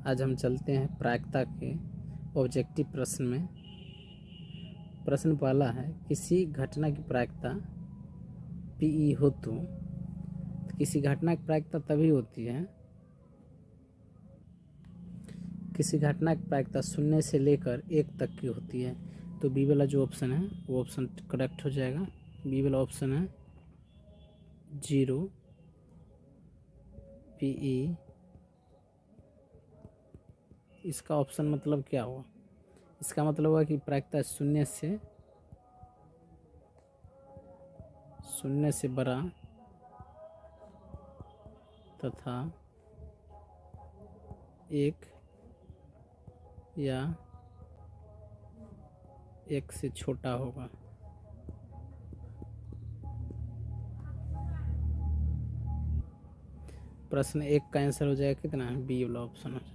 आज हम चलते हैं प्रायिकता के ऑब्जेक्टिव प्रश्न में। प्रश्न पहला है, किसी घटना की प्रायिकता पीई हो तो किसी घटना की प्रायिकता तभी होती है, किसी घटना की प्रायिकता 0 से लेकर 1 तक की होती है। तो बी वाला जो ऑप्शन है वो ऑप्शन करेक्ट हो जाएगा। बी वाला ऑप्शन है 0 पीई। इसका ऑप्शन मतलब क्या हुआ? इसका मतलब हुआ कि प्रायिकता 0 से बड़ा तथा 1 या 1 से छोटा होगा। प्रश्न 1 का आंसर हो जाएगा कितना? बी वाला ऑप्शन हो जाएगा।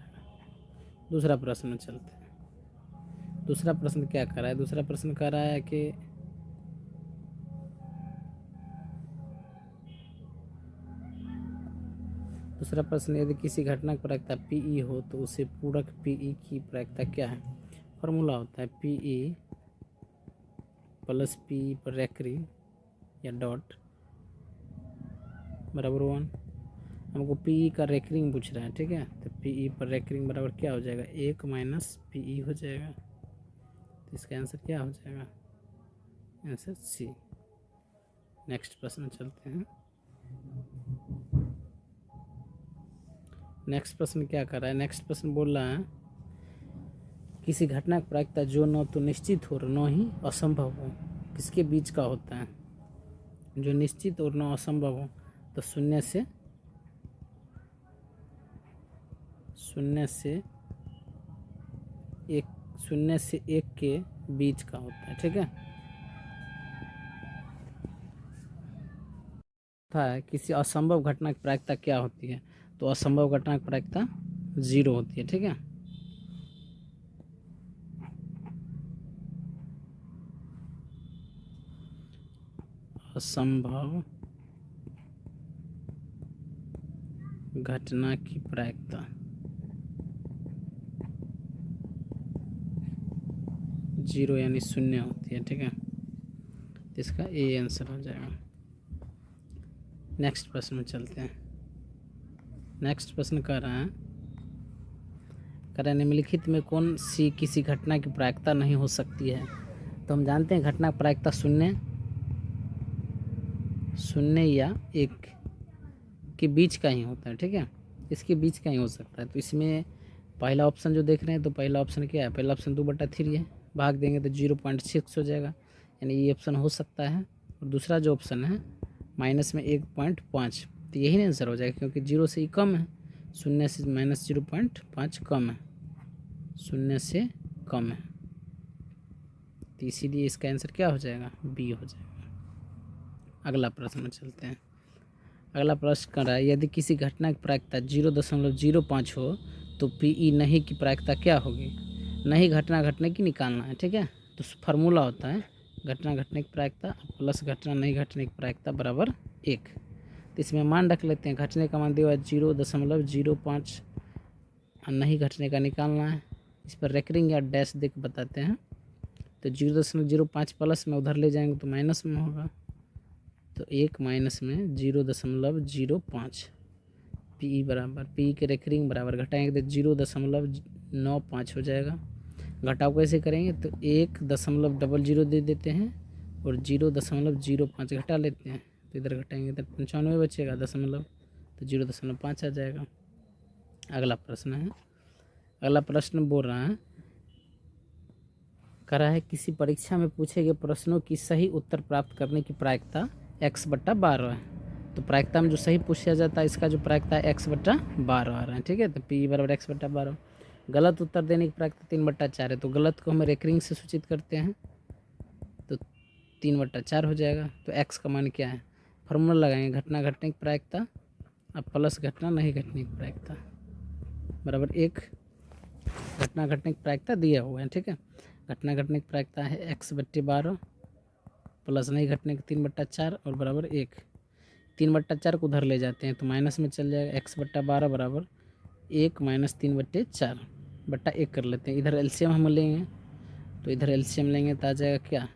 दूसरा प्रश्न में चलते हैं। दूसरा प्रश्न क्या कर रहा है? दूसरा प्रश्न कह रहा है कि दूसरा प्रश्न, यदि किसी घटना की प्रायिकता पीई हो तो उसे पूरक पीई की प्रायिकता क्या है? फॉर्मूला होता है पीई प्लस पीई पर रेकरिंग या डॉट बराबर 1। हमको पीई का रेकरिंग पूछ रहा है, ठीक है। तो पीई पर रेकरिंग बराबर क्या हो जाएगा? 1 माइनस पीई हो जाएगा। तो इसका आंसर क्या हो जाएगा? Answer C. नेक्स्ट प्रश्न चलते हैं। नेक्स्ट प्रश्न क्या कर रहा है? नेक्स्ट प्रश्न बोल रहा है, किसी घटना की प्रायिकता जो न तो निश्चित हो और न ही असंभव हो, किसके बीच का होता है? जो निश्चित और न असंभव हो तो 0 से 1 के बीच का होता है, ठीक है। था किसी असंभव घटना की प्रायिकता क्या होती है? तो असंभव घटना की प्रायिकता 0 होती है, ठीक है। असंभव घटना की प्रायिकता 0 यानी 0 होती है, ठीक है। तो इसका ए आंसर हो जाएगा। नेक्स्ट प्रश्न में चलते हैं। नेक्स्ट प्रश्न कह रहा है, निम्नलिखित में कौन सी किसी घटना की प्रायिकता नहीं हो सकती है? तो हम जानते हैं घटना की प्रायिकता 0 या 1 के बीच का ही होता है, ठीक है। इसके बीच का ही हो सकता है। तो इसमें पहला ऑप्शन जो देख रहे हैं, तो पहला ऑप्शन क्या है? पहला ऑप्शन 2/3 है, भाग देंगे तो 0.6 हो जाएगा, यानी ये ऑप्शन हो सकता है। और दूसरा जो ऑप्शन है माइनस में 1.5, तो यही आंसर हो जाएगा, क्योंकि 0 से ही कम है। 0 से माइनस 0.5 कम है, 0 से कम है, तो इसीलिए इसका आंसर क्या हो जाएगा? बी हो जाएगा। अगला प्रश्न में चलते हैं। अगला प्रश्न कर रहा है, यदि किसी घटना की प्रायिकता 0.05 हो तो पीई नहीं की प्रायिकता क्या होगी? नहीं घटना घटने की निकालना है, ठीक है। तो फार्मूला होता है घटना घटने की प्रायिकता प्लस घटना नहीं घटने की प्रायिकता बराबर 1। तो इसमें मान रख लेते हैं, घटने का मान दिया हुआ 0.05 और नहीं घटने का निकालना है। इस पर रेकरिंग या डैश देख बताते हैं। तो 0.05 प्लस में उधर ले जाएंगे तो माइनस में होगा, तो 1 माइनस में 0.05 पी बराबर पी के रेकरिंग बराबर घटाएंगे तो 0.95 हो जाएगा। घटाव कैसे करेंगे? तो 1.00 दे देते हैं और 0.05 घटा लेते हैं, तो इधर घटाएंगे तो 95 बचेगा दशमलव, तो 0.5 आ जाएगा। अगला प्रश्न है। अगला प्रश्न बोल रहा है, कह रहा है किसी परीक्षा में पूछे गए प्रश्नों की सही उत्तर प्राप्त करने की प्रायिकता x/12 है। तो प्रायिकता में जो सही पूछा जाता है इसका जो प्रायिकता है x/12 आ रहा है, ठीक है। तो p बराबर x/12। गलत उत्तर देने की प्रायिकता 3/4 है, तो गलत को हम रेकरिंग से सूचित करते हैं, तो 3/4 हो जाएगा। तो x का मान क्या है? फॉर्मूला लगाएंगे, घटना घटने की प्रायिकता अब प्लस घटना नहीं घटने की प्रायिकता बराबर 1। घटना घटने की प्रायिकता दिया हुआ है, ठीक है। घटना घटने की प्रायिकता है x/12 प्लस नहीं घटने की 3/4 और बराबर 1। 3/4 को उधर ले जाते हैं तो माइनस में चल जाएगा, x/12 बराबर 1 माइनस 3/4 बट्टा 1 कर लेते हैं। इधर एलसीएम हम लेंगे, तो इधर एलसीएम लेंगे तो आ जाएगा क्या,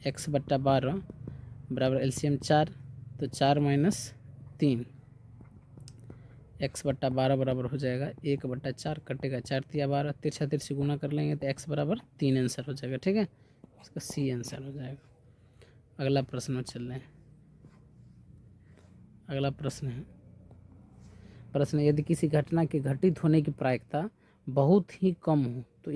x/12 बराबर एलसीएम 4, तो 4 माइनस 3 x/12 बराबर हो जाएगा 1/4, कटेगा 4 तिया 12, तिरछा तिरछी गुना कर लेंगे तो x बराबर 3 आंसर हो जाएगा। ठीक है, इसका सी आंसर हो जाएगा। अगला प्रश्न में चल रहे हैं। अगला प्रश्न है, प्रश्न यदि किसी घटना के घटित होने की प्रायिकता बहुत ही कम हो तो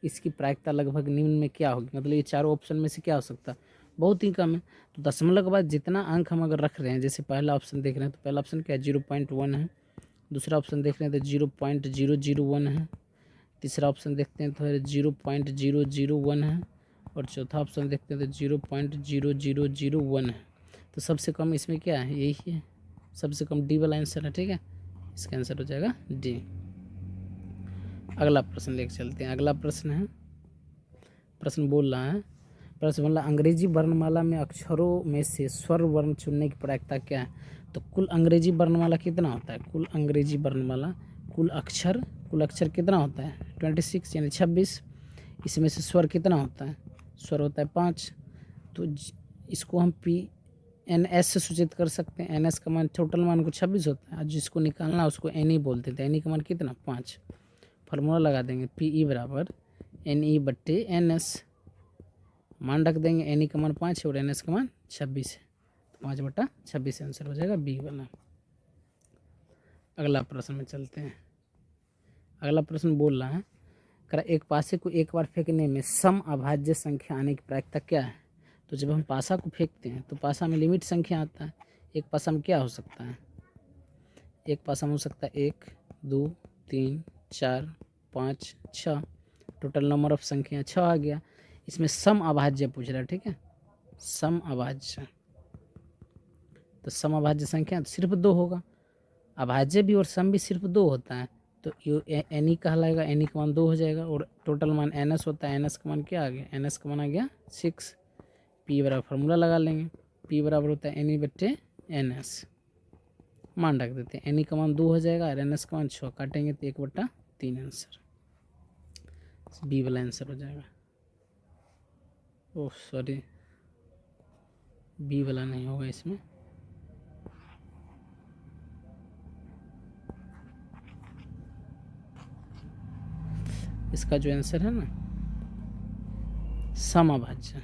इसकी प्रायिकता लगभग निम्न में क्या होगी। मतलब ये चारों ऑप्शन में से क्या हो सकता है, बहुत ही कम है। तो दशमलव के बाद जितना अंक हम अगर रख रहे हैं, जैसे पहला ऑप्शन देख रहे हैं तो पहला ऑप्शन क्या है 0.1 है, दूसरा ऑप्शन देख रहे हैं तो 0.001 है, तीसरा ऑप्शन देखते हैं तो 0.001 है, और चौथा ऑप्शन देखते हैं तो 0.0001 है। तो सबसे कम इसमें क्या है, यही है, सबसे कम डी वाला आंसर है। ठीक है, इसका आंसर हो जाएगा डी। अगला प्रश्न लेकर चलते हैं। अगला प्रश्न है, प्रश्न बोल रहा है, अंग्रेजी वर्णमाला में अक्षरों में से स्वर वर्ण चुनने की प्रायिकता क्या है। तो कुल अंग्रेजी वर्णमाला कितना होता है, कुल अंग्रेजी वर्णमाला कुल अक्षर कितना होता है 26 यानी 26। इसमें से स्वर कितना होता है, स्वर होता है 5। तो इसको हम PNS से सूचित कर सकते हैं। NS का मान टोटल मान को 26 होता है, और जिसको निकालना उसको NE बोलते थे। NE का मान कितना 5। फार्मूला लगा देंगे PE बराबर NE/NS, मान रख देंगे। NE का मान 5 है और NS का मान 26 है, तो 5/26 आंसर हो जाएगा बी वाला। अगला प्रश्न में चलते हैं। अगला प्रश्न बोल रहा है, एक पासे को एक बार फेंकने में सम अभाज्य संख्या आने की प्रायिकता क्या है। तो जब हम पासा को फेंकते हैं तो पासा में लिमिट संख्या आता है। एक पासा में क्या हो सकता है, एक पासा में हो सकता है 1 2 3 4 5 6, टोटल नंबर ऑफ संख्या 6 आ गया। इसमें सम अभाज्य पूछ रहा है। ठीक है, सम अभाज्य, तो सम अभाज्य संख्या तो सिर्फ 2 होगा, अभाज्य भी और सम भी सिर्फ 2 होता है, तो NE कहलाएगा। NE का मान 2 हो जाएगा, और टोटल मान NS होता है। NS का मान क्या आ गया, NS का मान आ गया 6। P बराबर फार्मूला लगा लेंगे, P बराबर होता है NE/NS, मान रख देते हैं। NE का मान 2 हो जाएगा और NS का मान 6, काटेंगे तो 1/3 आंसर, बी वाला आंसर हो जाएगा। ओह सॉरी, बी वाला नहीं होगा इसमें, इसका जो आंसर है ना समअभाज्य,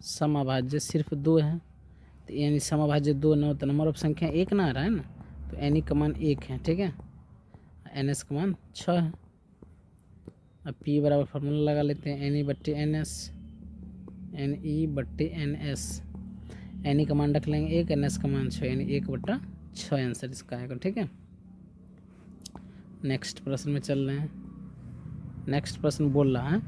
समअभाज्य सिर्फ 2 है, तो यानी समअभाज्य 2 ना हो तो नंबर ऑफ संख्या 1 ना आ रहा है ना, तो NE का मान 1 है। ठीक है, NS का मान 6 है। अब P बराबर फार्मूला लगा लेते हैं NE/NS, NE/NS, NE का मान रख लेंगे 1, NS का मान 6, यानी 1/6 आंसर इसका आएगा। ठीक है, नेक्स्ट प्रश्न में चल रहे हैं। नेक्स्ट प्रश्न बोल रहा है,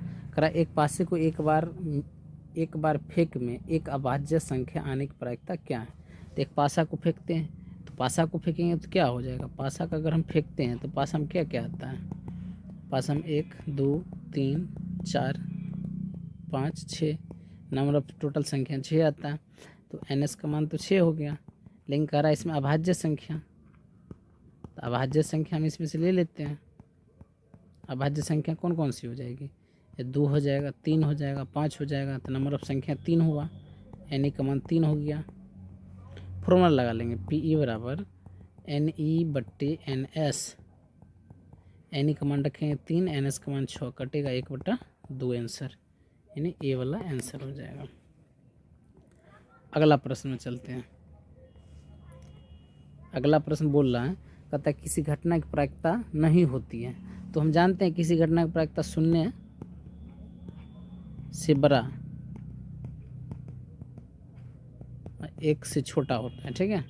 एक पासे को एक बार फेंक में एक अभाज्य संख्या आने की प्रायिकता क्या है। तो एक पासा को फेंकते हैं, तो पासा को फेंकेंगे तो क्या हो जाएगा, पासा का अगर हम फेंकते हैं तो पासा में क्या क्या आता है, पासा में 1 2 3 4 5 6, नंबर ऑफ टोटल संख्या 6 आता है। तो NS का मान तो 6 हो गया, लेकिन कह रहा है इसमें अभाज्य संख्या, तो अभाज्य संख्या हम इसमें से ले लेते हैं। अभाज्य संख्या कौन कौन सी हो जाएगी, ये 2 हो जाएगा, 3 हो जाएगा, 5 हो जाएगा, तो नंबर ऑफ संख्या 3 हुआ, NE का मान 3 हो गया। फॉर्मूला लगा लेंगे PE बराबर NE/NS, NE का मान रखेंगे 3, NS का मान 6, कटेगा 1/2 आंसर, यानी ए वाला आंसर हो जाएगा। अगला प्रश्न में चलते हैं। अगला प्रश्न बोल रहा है, कहता है किसी घटना की प्रायिकता नहीं होती है। तो हम जानते हैं किसी घटना की प्रायिकता 0 से बड़ा 1 से छोटा होता है। ठीक है,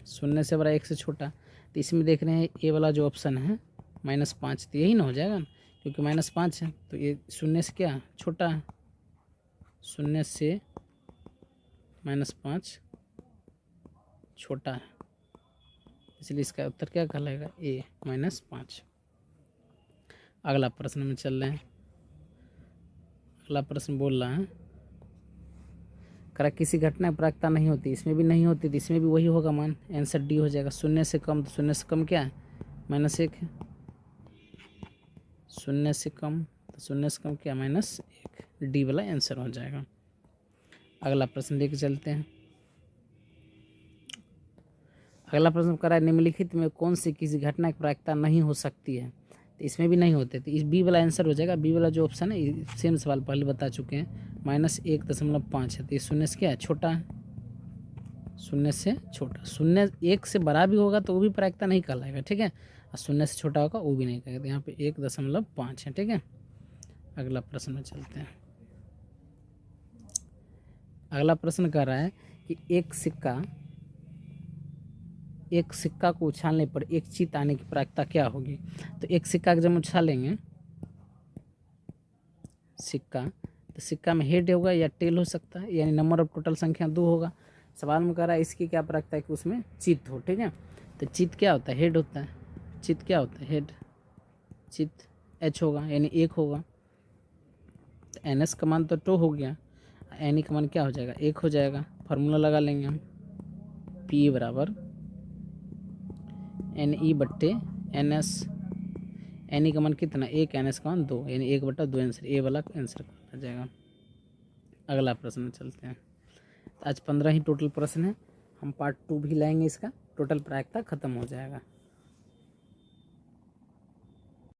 0 से बड़ा 1 से छोटा, तो इसमें देख रहे हैं ए वाला जो ऑप्शन है -5, तो यही ना हो जाएगा ना, क्योंकि -5 है, तो ये 0 से क्या छोटा है, 0 से -5 छोटा है, इसलिए इसका उत्तर क्या कहलाएगा, A -5। अगला प्रश्न में चल रहे हैं। अगला प्रश्न बोल रहा है, करा किसी घटना की प्रायिकता नहीं होती, इसमें भी नहीं होती, तो इसमें भी वही होगा मान, आंसर डी हो जाएगा। शून्य से कम, तो शून्य से कम क्या है, -1 है। शून्य से कम, तो शून्य से कम क्या, -1, डी वाला आंसर हो जाएगा। अगला प्रश्न लेके चलते हैं। अगला प्रश्न करा है निम्नलिखित में कौन सी किसी घटना की प्रायिकता नहीं हो सकती है, तो इसमें भी नहीं होते, तो इस बी वाला आंसर हो जाएगा। बी वाला जो ऑप्शन है, सेम सवाल पहले बता चुके हैं, -1.5 है, तो ये शून्य से क्या है, छोटा है, शून्य से छोटा। शून्य 1 से बड़ा भी होगा तो वो भी प्रायिकता नहीं कहलाएगा, ठीक है, और शून्य से छोटा होगा वो भी नहीं कहेगा, तो यहाँ पे 1.5 है, ठीक है। अगला प्रश्न में चलते हैं। अगला प्रश्न कह रहा है कि एक सिक्का को उछालने पर एक चीत आने की प्रायिकता क्या होगी। तो एक सिक्का जब उछालेंगे सिक्का, तो सिक्का में हेड होगा या टेल हो सकता है, यानी नंबर ऑफ टोटल संख्या 2 होगा। सवाल में कह रहा है इसकी क्या प्रायिकता है कि उसमें चित हो, ठीक है। तो चित क्या होता है, हेड होता है। चित क्या होता है, हेड। चित एच होगा यानी 1 होगा। तो एन एस का मान तो 2 हो गया, एन ई का मान क्या हो जाएगा, 1 हो जाएगा। फार्मूला लगा लेंगे हम, पी बराबर एन ई बट्टे एन एस। एन ई का मान कितना, 1, एन एस का मान 2, यानी 1/2 आंसर, ए वाला आंसर आ जाएगा। अगला प्रश्न में चलते हैं। तो आज 15 ही टोटल प्रश्न है, हम पार्ट 2 भी लाएंगे, इसका टोटल प्रायिकता खत्म हो जाएगा।